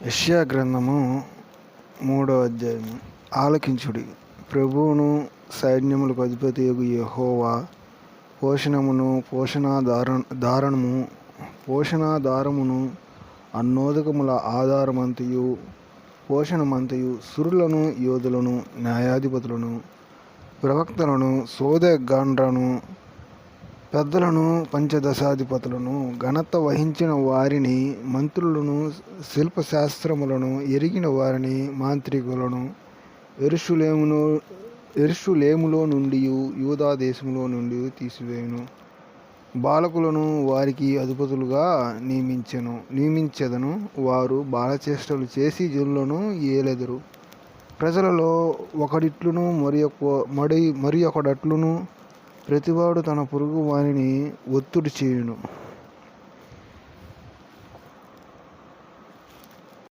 యెషయా గ్రంథము 3వ అధ్యాయము. ఆలకించుడి, ప్రభువును సైన్యములకు అధిపతియగు యెహోవా పోషణాధారమును అన్నోదకముల ఆధారమంతయు పోషణమంతయు సురులను యోధులను న్యాయాధిపతులను ప్రవక్తలను సోదెగాండ్రను పెద్దలను పంచదశాధిపతులను ఘనత వహించిన వారిని మంత్రులను శిల్పశాస్త్రములను ఎరిగిన వారిని మాంత్రికులను యెరూషలేములో నుండి యూదా దేశములో నుండి తీసివేయును. బాలకులను వారికి అధిపతులుగా నియమించెదను. వారు బాలచేష్టలు చేసి జనులను ఏలెదరు. ప్రజలలో ఒకడిట్లును మరి ఒకడట్లును ప్రతివాడు తన పొరుగు వానిని ఒత్తిడి చేయును.